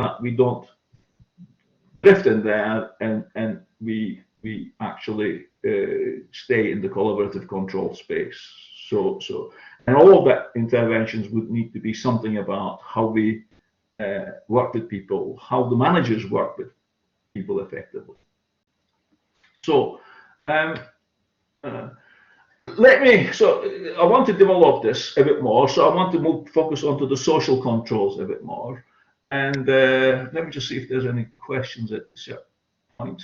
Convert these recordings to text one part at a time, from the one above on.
that we don't drift in there and we actually stay in the collaborative control space. And all of that interventions would need to be something about how we work with people, how the managers work with people effectively. So I want to develop this a bit more. So I want to focus onto the social controls a bit more. And let me just see if there's any questions at this point.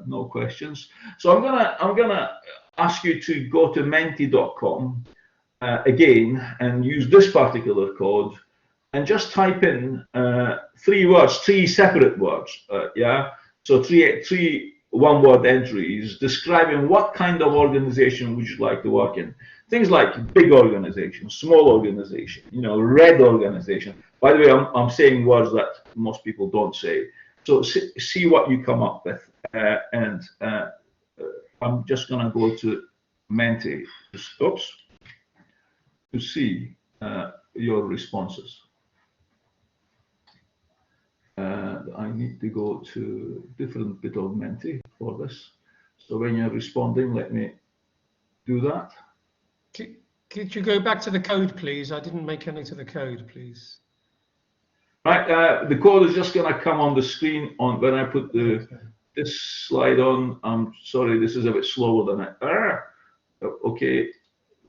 No questions. So I'm gonna ask you to go to menti.com again and use this particular code and just type in three separate words. So three one-word entries describing what kind of organization would you like to work in. Things like big organization, small organization, red organization. By the way, I'm saying words that most people don't say. So see what you come up with. And I'm just going to go to Menti, to see your responses. I need to go to a different bit of Menti for this. So when you're responding, let me do that. Could you go back to the code, please? I didn't make any to the code, please. Right, the code is just going to come on the screen when I put this slide on. I'm sorry, this is a bit slower than I. Okay,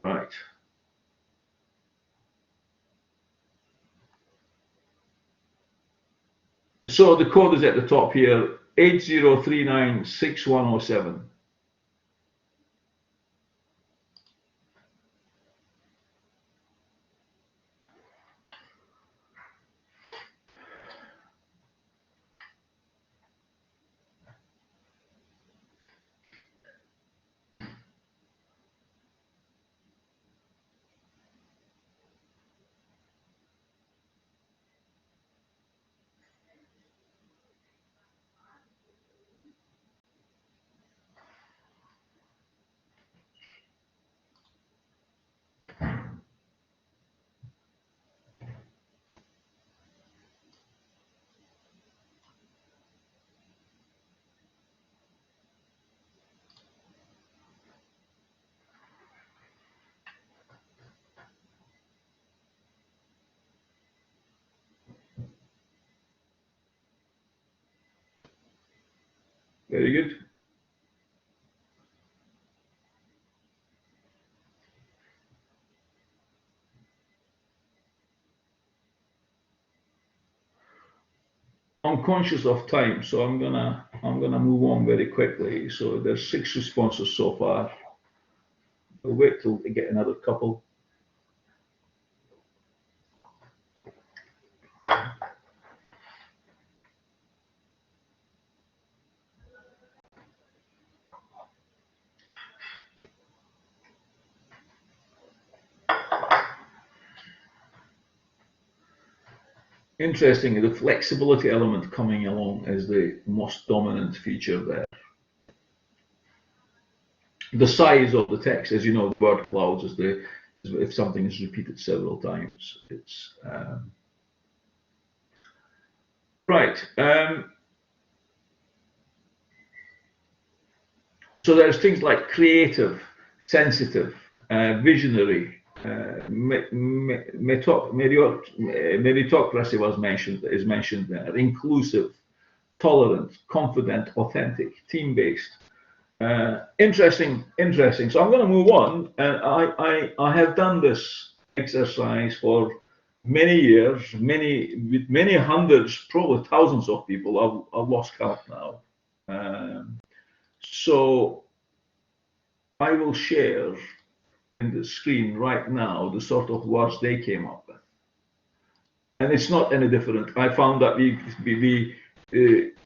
right. So the code is at the top here, 80396107. Very good. I'm conscious of time, so I'm gonna move on very quickly. So there's 6 responses so far. I'll wait till we get another couple. Interesting, the flexibility element coming along is the most dominant feature there. The size of the text, as you know, the word clouds is if something is repeated several times. It's right. So there's things like creative, sensitive, visionary. Meritocracy is mentioned there. Inclusive, tolerant, confident, authentic, team-based. Interesting. So I'm going to move on. I have done this exercise for many years, with many hundreds, probably thousands of people. I've lost count now. So I will share in the screen right now the sort of words they came up with, and it's not any different. I found that we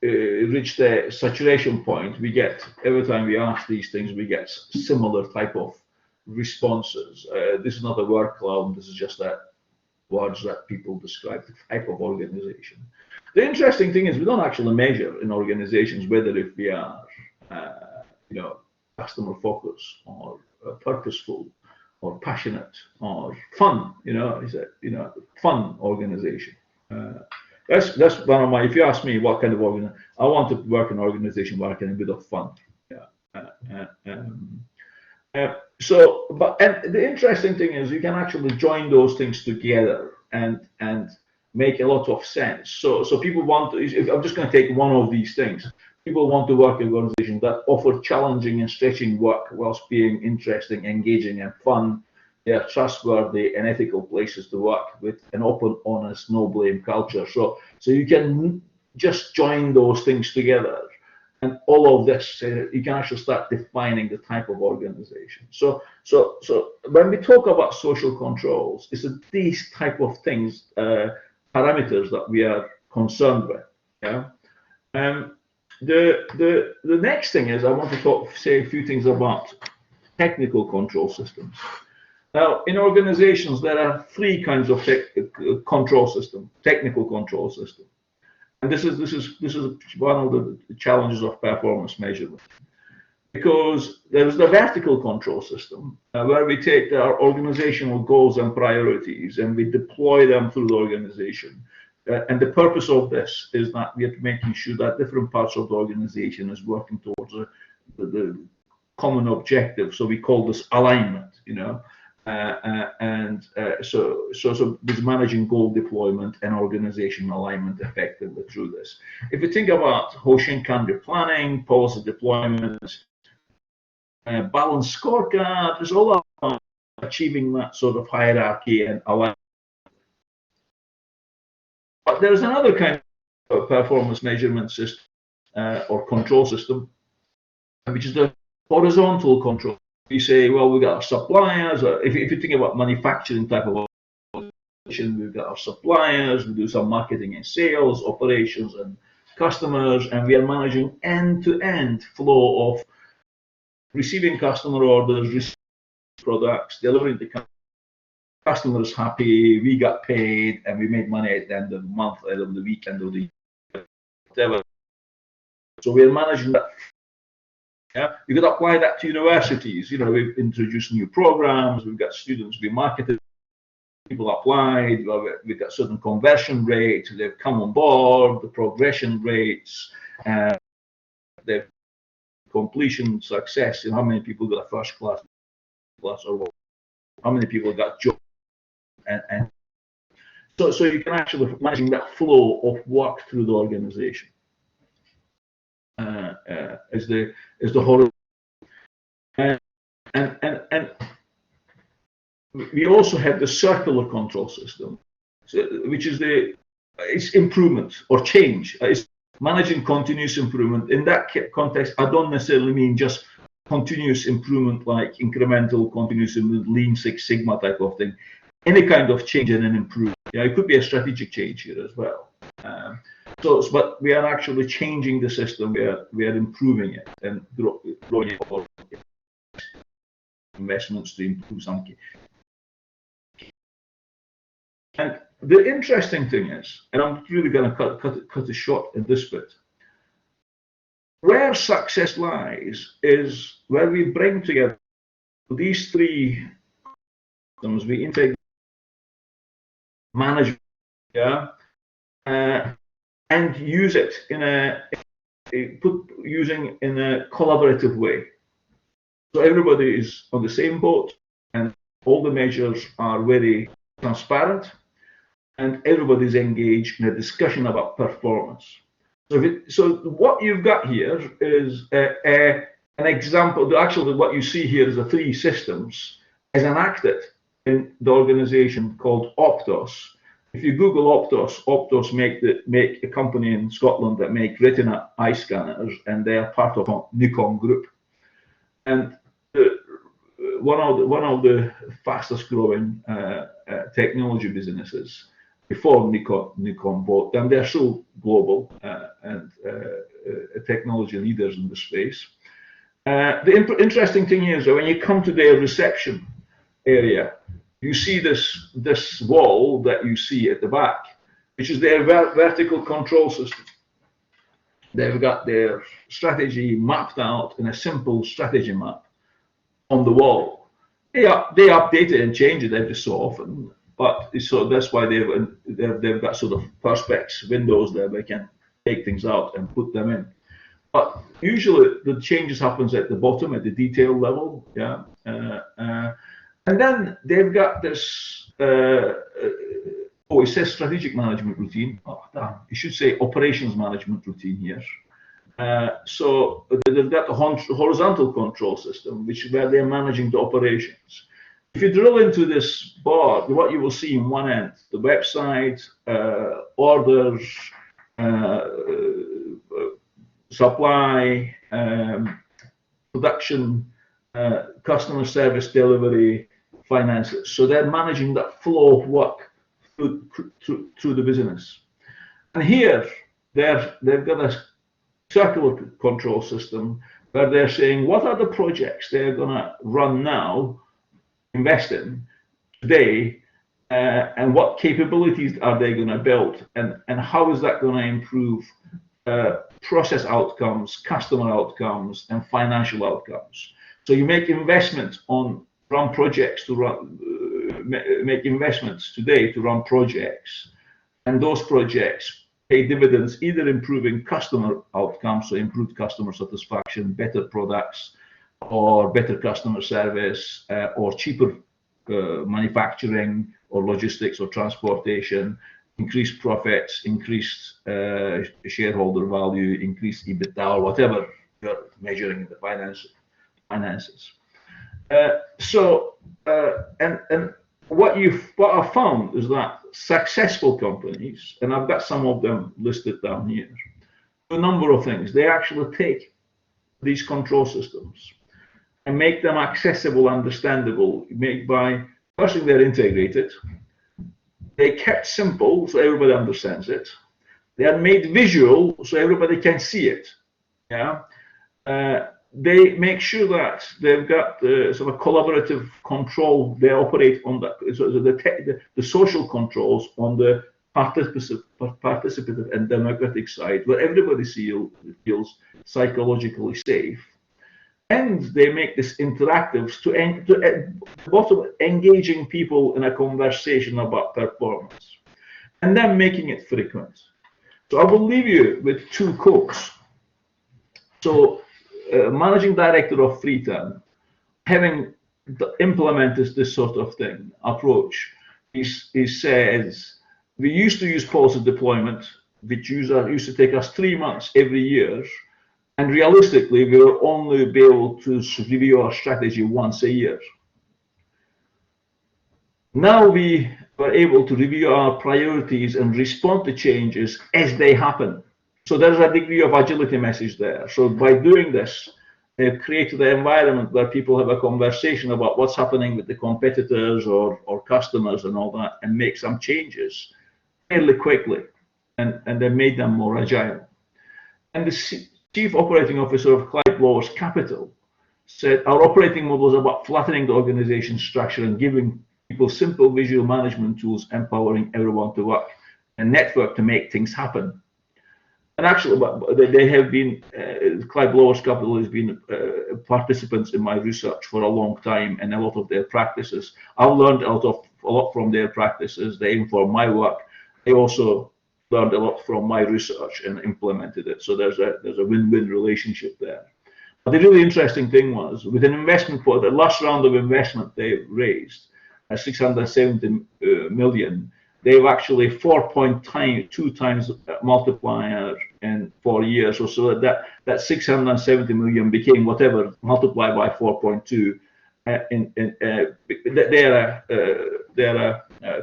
reached a saturation point. We get, every time we ask these things, we get similar type of responses. This is not a word cloud. This is just that words that people describe the type of organization. The interesting thing is we don't actually measure in organizations whether if we are customer focused or purposeful or passionate or fun. It's a fun organization. That's one of my. If you ask me what kind of I want to work in an organization where I can have a bit of fun. Yeah. And the interesting thing is you can actually join those things together and make a lot of sense. So people want to, if I'm just going to take one of these things. People want to work in organizations that offer challenging and stretching work whilst being interesting, engaging, and fun. They are trustworthy and ethical places to work with an open, honest, no blame culture. So you can just join those things together. And all of this, you can actually start defining the type of organization. So when we talk about social controls, it's these type of things, parameters that we are concerned with. Yeah. The next thing is I want to say a few things about technical control systems. Now, in organizations, there are three kinds of control system, technical control system. And this is one of the challenges of performance measurement, because there is the vertical control system where we take our organizational goals and priorities and we deploy them through the organization. And the purpose of this is that we are making sure that different parts of the organization is working towards the common objective. So we call this alignment, so it's managing goal deployment and organization alignment effectively through this. If you think about Hoshinkanri planning, policy deployment, balanced scorecard, it's all about achieving that sort of hierarchy and alignment. But there's another kind of performance measurement system or control system, which is the horizontal control. We say, well, we've got our suppliers. If you think about manufacturing type of operation, we've got our suppliers. We do some marketing and sales, operations and customers, and we are managing end-to-end flow of receiving customer orders, receiving products, delivering the customers happy, we got paid, and we made money at the end of the month, end of the week, end of the year, whatever. So we're managing that. Yeah, you could apply that to universities. We've introduced new programs. We've got students we marketed, people applied. We've got certain conversion rates. They've come on board. The progression rates, their completion success. How many people got a first class, or how many people got jobs, and so you can actually managing that flow of work through the organization. Is the whole, and we also have the circular control system, which is it's improvement or change. It's managing continuous improvement. In that context, I don't necessarily mean just continuous improvement like incremental continuous improvement, Lean Six Sigma type of thing. Any kind of change and an improvement. Yeah, it could be a strategic change here as well. But we are actually changing the system. We are improving it and growing it for investments to improve some. And the interesting thing is, and I'm really going to cut it short in this bit, where success lies is where we bring together these three systems. We integrate management, yeah. And use it using in a collaborative way. So everybody is on the same boat, and all the measures are very transparent, and everybody is engaged in a discussion about performance. So what you've got here is an example. Actually, what you see here is the three systems as enacted in the organization called Optos. If you Google Optos make a company in Scotland that make retina eye scanners, and they are part of Nikon Group. And one of the fastest growing technology businesses before Nikon bought them. They're so global and technology leaders in the space. The interesting thing is that when you come to their reception area, you see this wall that you see at the back, which is their vertical control system. They've got their strategy mapped out in a simple strategy map on the wall. They update it and change it every so often, But so that's why they've got sort of perspex windows there. They can take things out and put them in. But usually the changes happens at the bottom, at the detail level, yeah. And then they've got this. It says strategic management routine. Oh, damn! You should say operations management routine here. So they've got the horizontal control system, which is where they're managing the operations. If you drill into this bar, what you will see in one end, the website, orders, supply, production, customer service delivery, finances. So they're managing that flow of work through the business. And here, they've got a circular control system where they're saying what are the projects they're going to run now, invest in today, and what capabilities are they going to build, and how is that going to improve process outcomes, customer outcomes, and financial outcomes. So you make investments run projects to make investments today to run projects, and those projects pay dividends, either improving customer outcomes, so improved customer satisfaction, better products, or better customer service, or cheaper manufacturing or logistics or transportation, increased profits, increased shareholder value, increased EBITDA, or whatever you're measuring in the finances. And what I've found is that successful companies, and I've got some of them listed down here, do a number of things. They actually take these control systems and make them accessible, understandable, by first thing they're integrated. They kept simple so everybody understands it. They are made visual so everybody can see it. Yeah. They make sure that they've got sort of collaborative control. They operate on the social controls on the participative and democratic side, where everybody feels psychologically safe. And they make this interactive to bottom engaging people in a conversation about performance, and then making it frequent. So I will leave you with two quotes. So managing director of Freetown, having implemented this sort of approach, he says, we used to use policy deployment, which used to take us 3 months every year. And realistically, we will only be able to review our strategy once a year. Now we are able to review our priorities and respond to changes as they happen. So there's a degree of agility message there. So by doing this, they've created an environment where people have a conversation about what's happening with the competitors or customers and all that, and make some changes fairly quickly, and they made them more agile. And the Chief Operating Officer of Clyde Blowers Capital said, our operating model is about flattening the organization structure and giving people simple visual management tools, empowering everyone to work and network to make things happen. And actually, they have been, Clyde Blowers Capital has been participants in my research for a long time, and a lot of their practices. I've learned a lot from their practices. They inform my work. They also learned a lot from my research and implemented it. So there's a win-win relationship there. But the really interesting thing was, with an investment for the last round of investment they raised, 670 million, they've actually 4.2 times multiplier in 4 years or so. That 670 million became whatever multiplied by 4.2.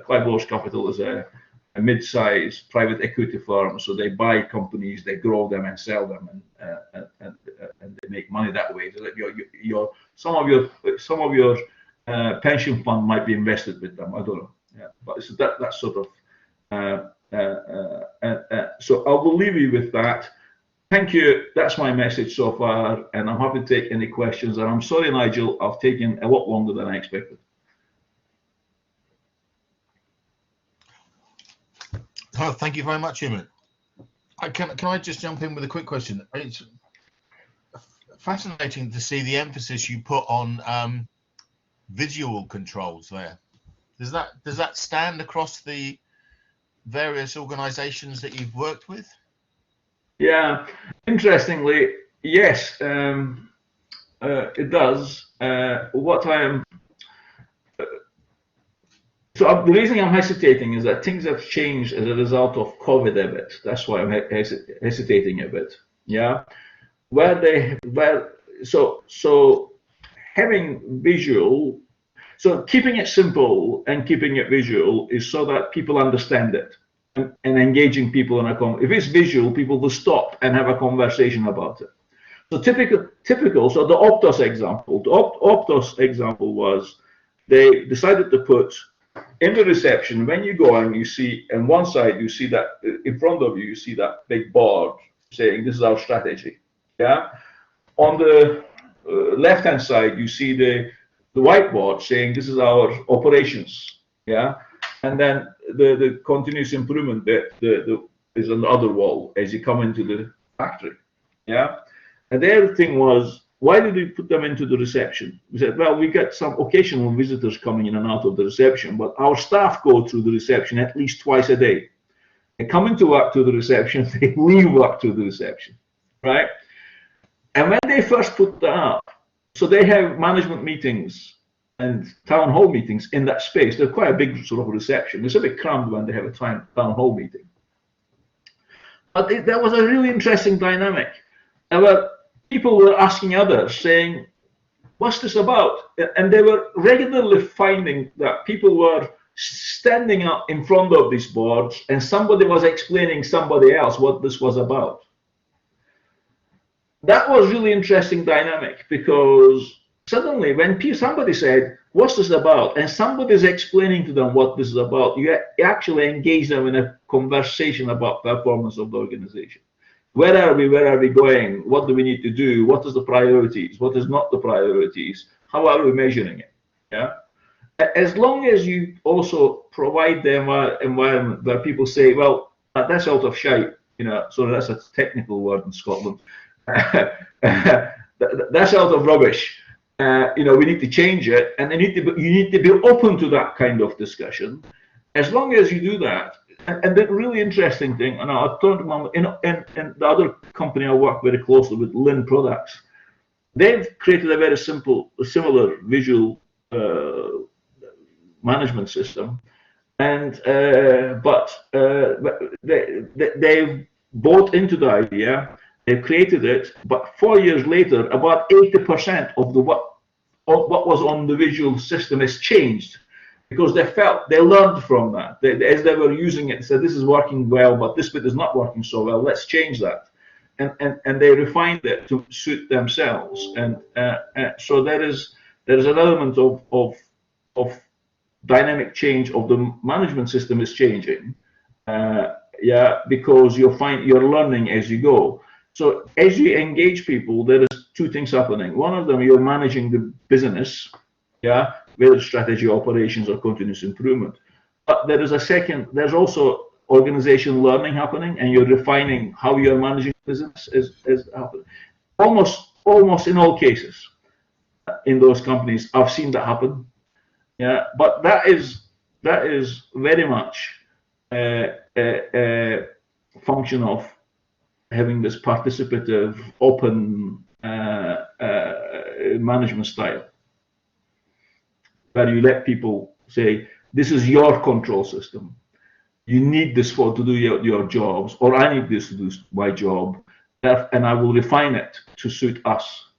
Clyde Blowers Capital is a mid-sized private equity firm, so they buy companies, they grow them and sell them, and they make money that way. So that some of your pension fund might be invested with them. I don't know. Yeah, but it's that sort of. So I will leave you with that. Thank you. That's my message so far, and I'm happy to take any questions. And I'm sorry, Nigel, I've taken a lot longer than I expected. Oh, thank you very much, Umit. Can I just jump in with a quick question? It's fascinating to see the emphasis you put on visual controls there. Does that stand across the various organisations that you've worked with? Yeah, interestingly, yes, it does. What I am So the reason I'm hesitating is that things have changed as a result of COVID a bit. That's why I'm hesitating a bit. Yeah, so having visual, so keeping it simple and keeping it visual is so that people understand it and engaging people in a if it's visual, people will stop and have a conversation about it. So typical. So the Optos example. The Optos example was they decided to put in the reception, when you go and you see on one side, you see that in front of you, you see that big board saying this is our strategy. Yeah. On the left-hand side, you see the whiteboard saying this is our operations. Yeah. And then the continuous improvement bit is on the other wall as you come into the factory. Yeah. And the other thing was, why did we put them into the reception? We said, well, we get some occasional visitors coming in and out of the reception, but our staff go through the reception at least twice a day. They come into work to the reception, they leave work to the reception, right? And when they first put that up, so they have management meetings and town hall meetings in that space. They're quite a big sort of reception. It's a bit crammed when they have a town hall meeting. But that was a really interesting dynamic. People were asking others, saying, what's this about? And they were regularly finding that people were standing up in front of these boards and somebody was explaining somebody else what this was about. That was really interesting dynamic, because suddenly when somebody said, what's this about? And somebody's explaining to them what this is about, you actually engage them in a conversation about performance of the organization. Where are we? Where are we going? What do we need to do? What is the priorities? What is not the priorities? How are we measuring it? Yeah. As long as you also provide the environment where people say, well, that's out of shite, so that's a technical word in Scotland. That's out of rubbish. We need to change it, and you need to be open to that kind of discussion. As long as you do that. And the really interesting thing, and I'll turn to Mum, in the other company I work very closely with, Lin Products, they've created a very similar visual management system, and they've bought into the idea, they've created it, but 4 years later, about 80% of what was on the visual system has changed. Because they learned from that. As they were using it, they said, this is working well, but this bit is not working so well, let's change that. And they refined it to suit themselves. And so there is an element of dynamic change of the management system is changing. Because you're learning as you go. So as you engage people, there is two things happening. One of them, you're managing the business, whether strategy, operations, or continuous improvement. But there is there's also organization learning happening, and you're refining how you're managing business is happening. Almost in all cases in those companies, I've seen that happen. Yeah, but that is very much a function of having this participative, open management style, where you let people say, this is your control system. You need this to do your jobs, or I need this to do my job, and I will refine it to suit us.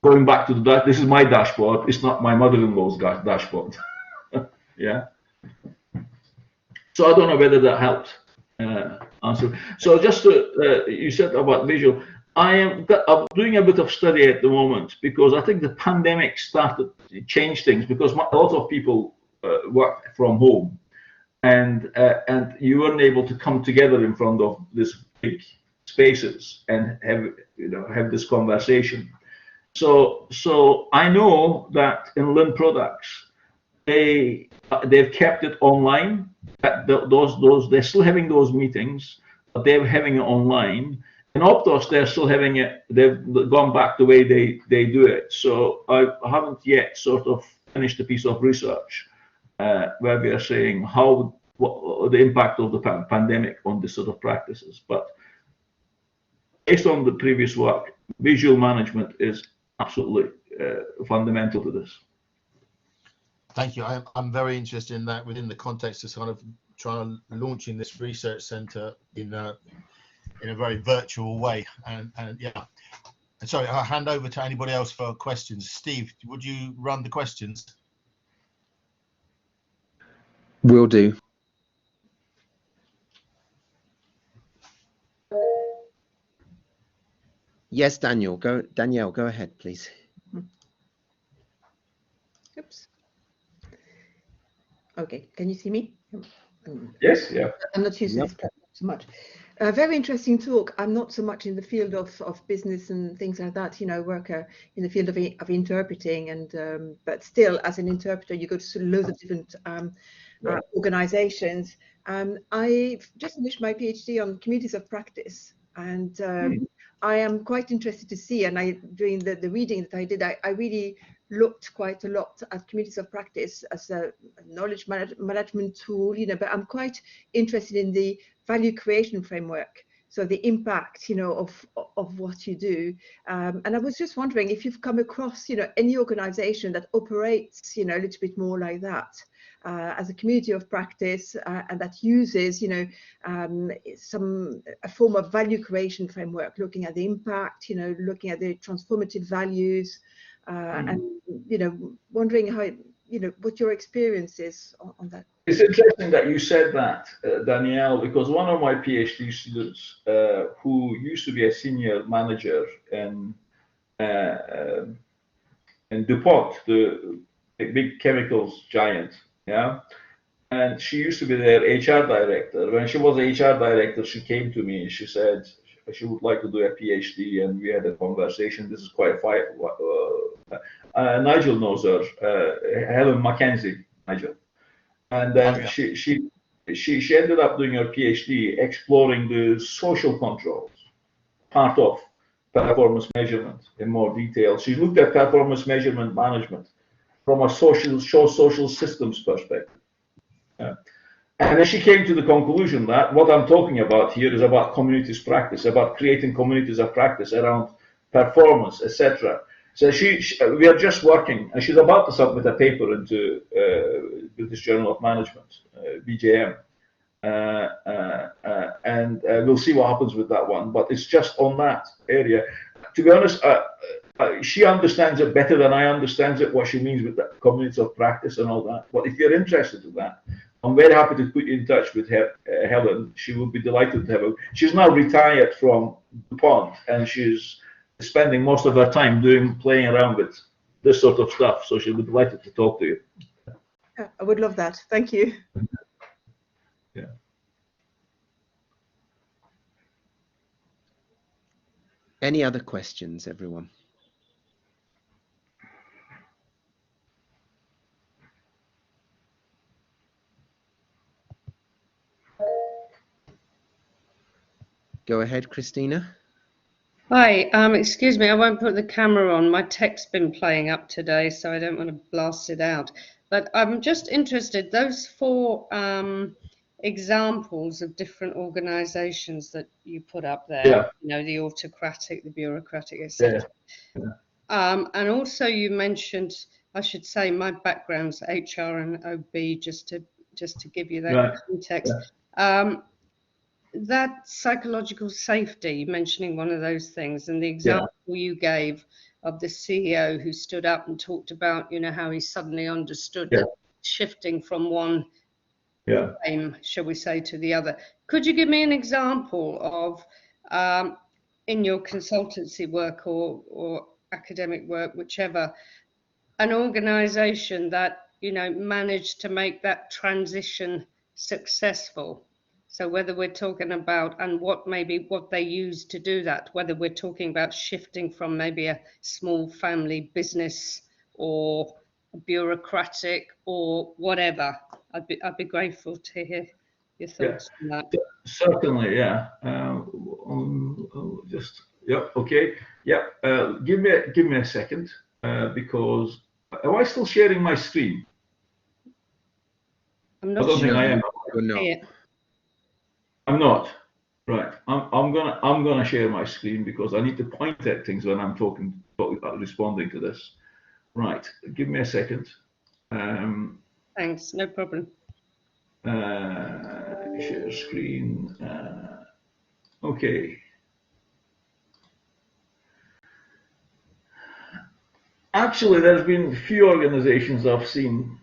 Going back to this is my dashboard, it's not my mother-in-law's dashboard. Yeah. So I don't know whether that helped answer. So just you said about visual. I'm doing a bit of study at the moment, because I think the pandemic started to change things, because a lot of people work from home, and you weren't able to come together in front of these big spaces and have this conversation. So I know that in Lin Products, they've kept it online. They're still having those meetings, but they're having it online. In Optos, they're still having it. They've gone back the way they do it. So I haven't yet sort of finished a piece of research where we are saying what the impact of the pandemic on this sort of practices. But based on the previous work, visual management is absolutely fundamental to this. Thank you. I'm very interested in that within the context of kind of trying to launching this research centre in a very virtual way. And yeah, and sorry, I'll hand over to anybody else for questions. Steve, would you run the questions? Will do. Yes, Danielle, go ahead, please. Oops. Okay, can you see me? Yes, yeah. I'm not used to this platform so much. Very interesting talk. I'm not so much in the field of business and things like that. You know, I work in the field of interpreting, and but still, as an interpreter, you go to loads of different organizations. I just finished my PhD on communities of practice, and I am quite interested to see. And during the reading that I did, I really looked quite a lot at communities of practice as a knowledge management tool, you know, but I'm quite interested in the value creation framework. So the impact, you know, of what you do. And I was just wondering if you've come across, you know, any organization that operates, you know, a little bit more like that as a community of practice and that uses, you know, a form of value creation framework, looking at the impact, you know, looking at the transformative values, and, you know, wondering how, you know, what your experience is on that. It's interesting that you said that, Danielle, because one of my PhD students who used to be a senior manager in DuPont, the big chemicals giant, yeah, and she used to be their HR director. When she was HR director, she came to me and she said she would like to do a PhD, and we had a conversation. This is quite Nigel knows her, Helen Mackenzie, Nigel. And then she ended up doing her PhD exploring the social controls, part of performance measurement in more detail. She looked at performance measurement management from a social systems perspective. And then she came to the conclusion that what I'm talking about here is about communities practice, about creating communities of practice around performance, etc. So we are just working, and she's about to submit a paper into British Journal of Management, BJM, and we'll see what happens with that one. But it's just on that area. To be honest, she understands it better than I understand it, what she means with the communities of practice and all that. But if you're interested in that, I'm very happy to put you in touch with Helen. She would be delighted to have her. She's now retired from DuPont, and she's spending most of her time playing around with this sort of stuff. So she'll be delighted to talk to you. I would love that. Thank you. Yeah. Any other questions, everyone? Go ahead, Christina. Hi, excuse me, I won't put the camera on. My tech's been playing up today, so I don't want to blast it out. But I'm just interested, those 4 examples of different organizations that you put up there, Yeah. you know, the autocratic, the bureaucratic, etc. Yeah. And also you mentioned, I should say my background's HR and OB, just to give you that context. Yeah. That psychological safety, mentioning one of those things, and the example you gave of the CEO who stood up and talked about, you know, how he suddenly understood that shifting from one aim, shall we say, to the other. Could you give me an example of, in your consultancy work or academic work, whichever, an organization that, you know, managed to make that transition successful? So whether we're talking about, and what they use to do that, whether we're talking about shifting from maybe a small family business or bureaucratic or whatever, I'd be grateful to hear your thoughts on that. Certainly, yeah. Okay. Give me a second, because am I still sharing my screen? I'm I not don't sure. think I am. You're not. Here. I'm not. Right. I'm gonna share my screen because I need to point at things when I'm responding to this. Right. Give me a second. Thanks, no problem. Share screen. Okay. Actually, there's been few organizations I've seen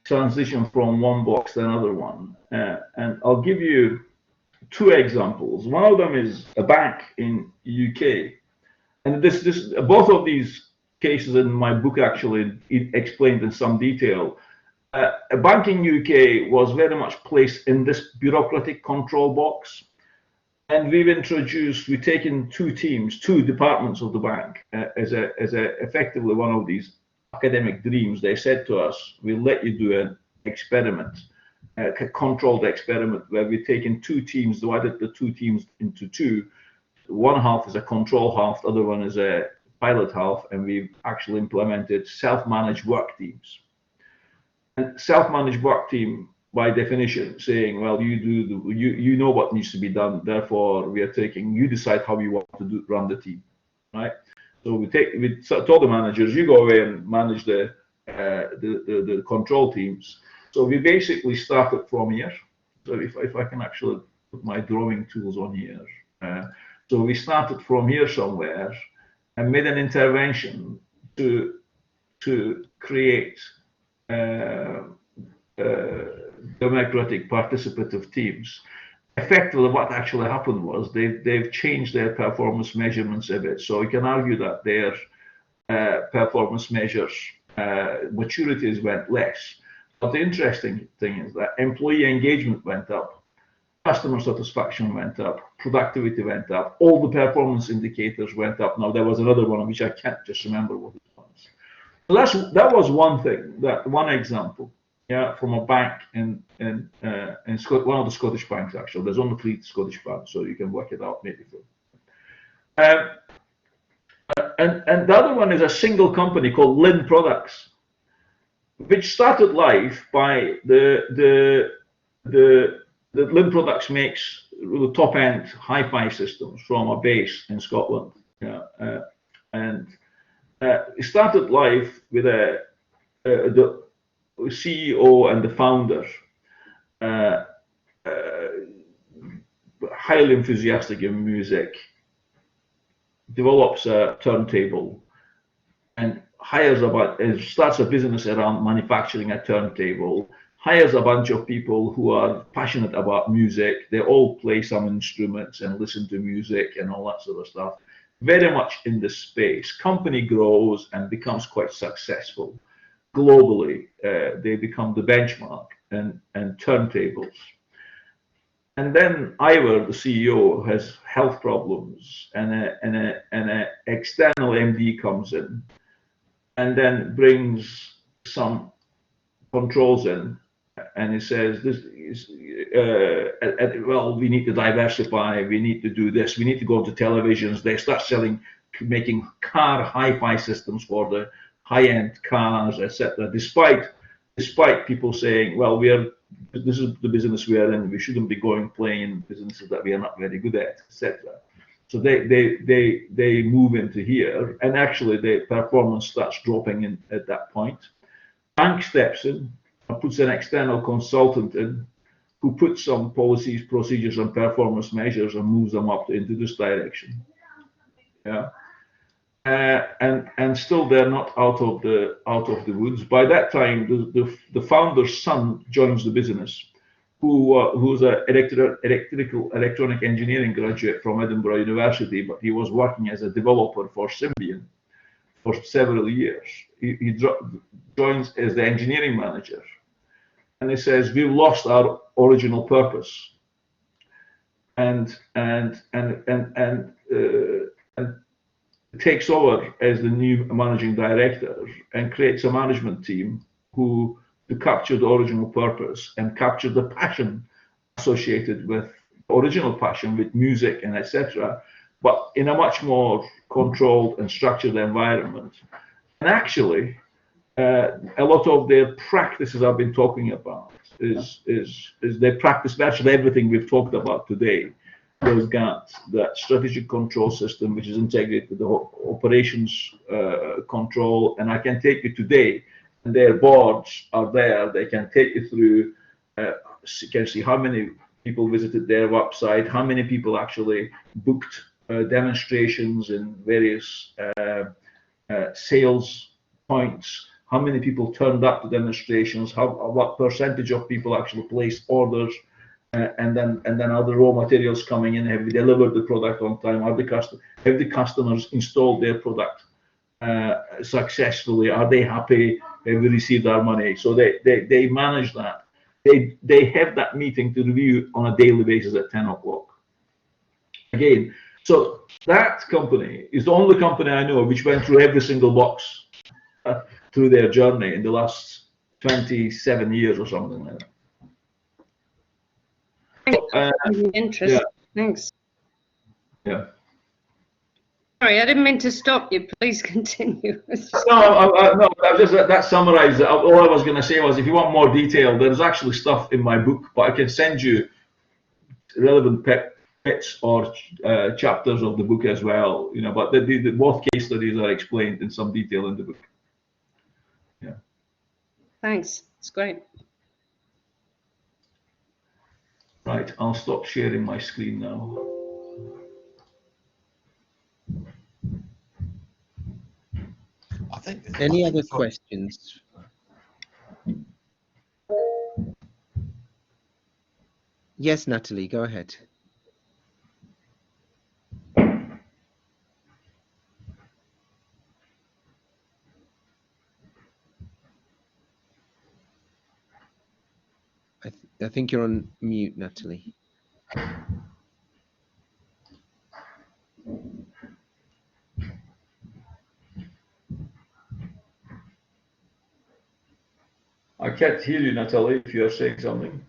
transition from one box to another one, and I'll give you two examples. One of them is a bank in UK, and both of these cases in my book actually explained in some detail. A bank in UK was very much placed in this bureaucratic control box. And we've taken two teams, two departments of the bank as effectively one of these academic dreams. They said to us, we'll let you do an experiment, a controlled experiment where we've taken two teams, divided the two teams into two. One half is a control half, the other one is a pilot half, and we've actually implemented self-managed work teams. And self-managed work team, by definition, saying, well, you know what needs to be done, therefore you decide how you want to run the team, right? So we told the managers, you go away and manage the control teams. So we basically started from here. So if I can actually put my drawing tools on here. So we started from here somewhere and made an intervention to create democratic participative teams. Effectively, what actually happened was they've changed their performance measurements a bit. So you can argue that their performance measures maturities went less. But the interesting thing is that employee engagement went up, customer satisfaction went up, productivity went up, all the performance indicators went up. Now there was another one which I can't just remember what it was. So that was one thing, that one example. Yeah, from a bank in one of the Scottish banks actually. There's only 3 Scottish banks, so you can work it out maybe. And the other one is a single company called Lynn Products, which started life by the Lynn Products makes the top end hi-fi systems from a base in Scotland. Yeah, and it started life with the CEO and the founder, highly enthusiastic in music, develops a turntable and starts a business around manufacturing a turntable, hires a bunch of people who are passionate about music. They all play some instruments and listen to music and all that sort of stuff. Very much in this space. Company grows and becomes quite successful. Globally, they become the benchmark and turntables. And then Ivor, the CEO, has health problems, and an external MD comes in, and then brings some controls in, and he says, well, we need to diversify, we need to do this, we need to go to televisions. They start making car hi-fi systems for the high-end cars, etc. Despite people saying, well, this is the business we are in, we shouldn't be playing in businesses that we are not very good at, etc. So they move into here, and actually the performance starts dropping in at that point. Bank steps in and puts an external consultant in, who puts some policies, procedures, and performance measures and moves them up into this direction. Yeah. And still they're not out of the woods. By that time, the founder's son joins the business, who's an electronic engineering graduate from Edinburgh University, but he was working as a developer for Symbian for several years. He joins as the engineering manager, and he says, we've lost our original purpose, and takes over as the new managing director and creates a management team to capture the original purpose and capture the passion associated with original passion with music and etc., but in a much more controlled and structured environment. And actually, a lot of their practices I've been talking about they practice virtually everything we've talked about today. They've got that strategic control system, which is integrated with the operations control. And I can take you today, and their boards are there. They can take you through, you can see how many people visited their website, how many people actually booked demonstrations in various sales points, how many people turned up to demonstrations, what percentage of people actually placed orders, and then are the raw materials coming in? Have we delivered the product on time? Have the customers installed their product successfully? Are they happy? Have we received our money? So they manage that. They have that meeting to review on a daily basis at 10 o'clock. Again, so that company is the only company I know which went through every single box through their journey in the last 27 years or something like that. So, interesting. Yeah. Thanks. Yeah. Sorry, I didn't mean to stop you. Please continue. No, that summarized it. All I was going to say was, if you want more detail, there's actually stuff in my book, but I can send you relevant bits or chapters of the book as well. You know, but both case studies are explained in some detail in the book. Yeah. Thanks. It's great. Right, I'll stop sharing my screen now. Any other questions? Yes, Natalie, go ahead. I think you're on mute, Natalie. I can't hear you, Natalie, if you're saying something.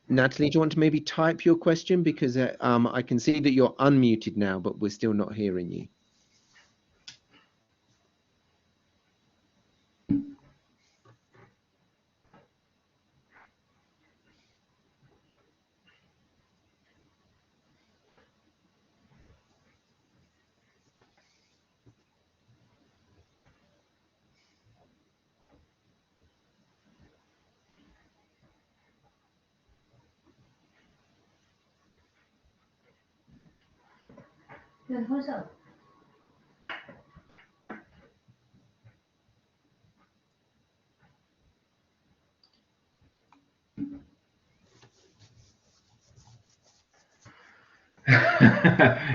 Natalie, do you want to maybe type your question? Because I can see that you're unmuted now, but we're still not hearing you.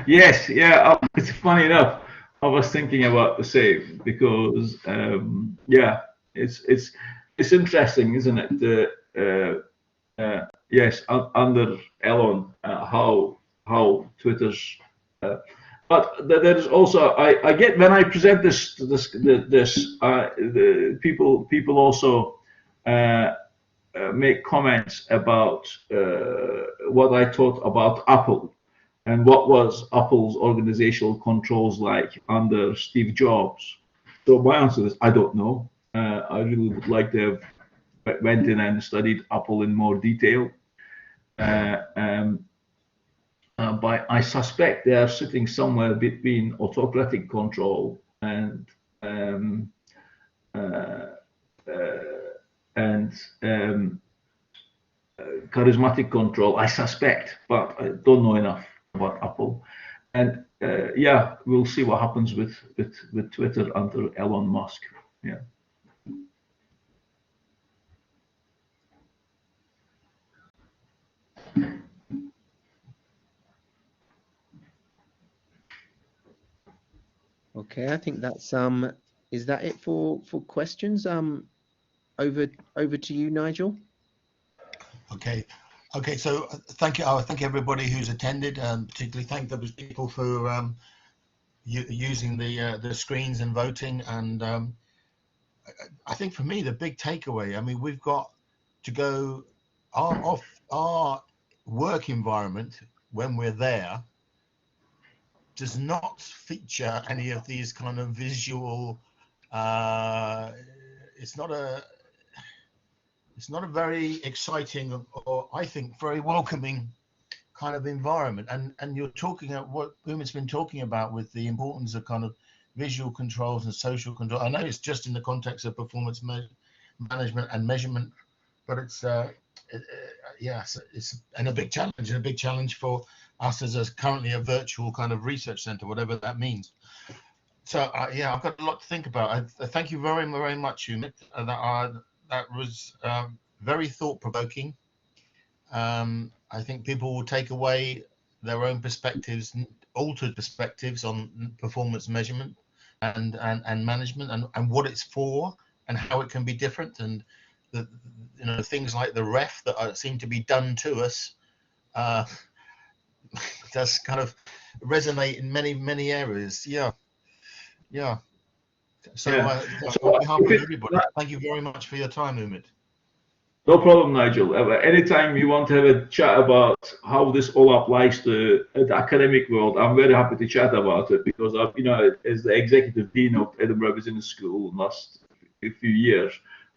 Yes, yeah. It's funny enough. I was thinking about the same because, yeah, it's interesting, isn't it? Yes, under Elon, how Twitter's. But there's also I get when I present the people also make comments about what I thought about Apple and what was Apple's organizational controls like under Steve Jobs. So my answer is I don't know. I really would like to have went in and studied Apple in more detail. But I suspect they are sitting somewhere between autocratic control and charismatic control. I suspect, but I don't know enough about Apple. And yeah, we'll see what happens with Twitter under Elon Musk. Yeah. Okay, I think that's is that it for questions? Over to you, Nigel. Okay. So thank you. I thank everybody who's attended, and particularly thank those people for using the screens and voting. And I think for me, the big takeaway, I mean, we've got to go our work environment when we're there does not feature any of these kind of visual. It's not a very exciting, or I think very welcoming kind of environment. And you're talking about what Umit's been talking about with the importance of kind of visual controls and social control. I know it's just in the context of performance management and measurement, but it's yes, it's a big challenge for us as currently a virtual kind of research center, whatever that means. So yeah, I've got a lot to think about. Thank you very, very much, Umit. That was very thought-provoking. I think people will take away their own perspectives, altered perspectives on performance measurement and management, and what it's for and how it can be different, and things like the ref that seem to be done to us does kind of resonate in many areas. Yeah. So on behalf of everybody, thank you very much for your time, Umit. No problem, Nigel. Anytime you want to have a chat about how this all applies to the academic world, I'm very happy to chat about it, because I've, as the executive dean of Edinburgh Business School in the last few years,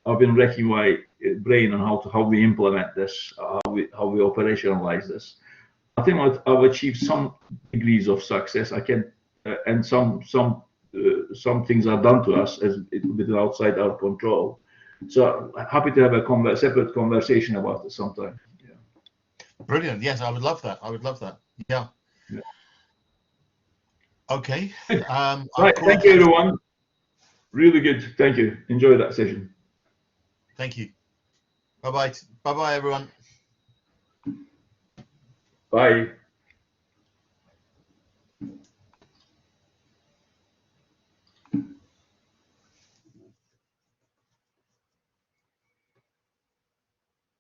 I've been racking my brain on how we implement this, how we operationalize this. I think I've achieved some degrees of success. I can, and some things are done to us as within outside our control. So happy to have a separate conversation about it sometime. Yeah. Brilliant. Yes, I would love that. Yeah. Okay. Right. Thank you, everyone. Really good. Thank you. Enjoy that session. Thank you. Bye-bye. Bye-bye, everyone. Bye.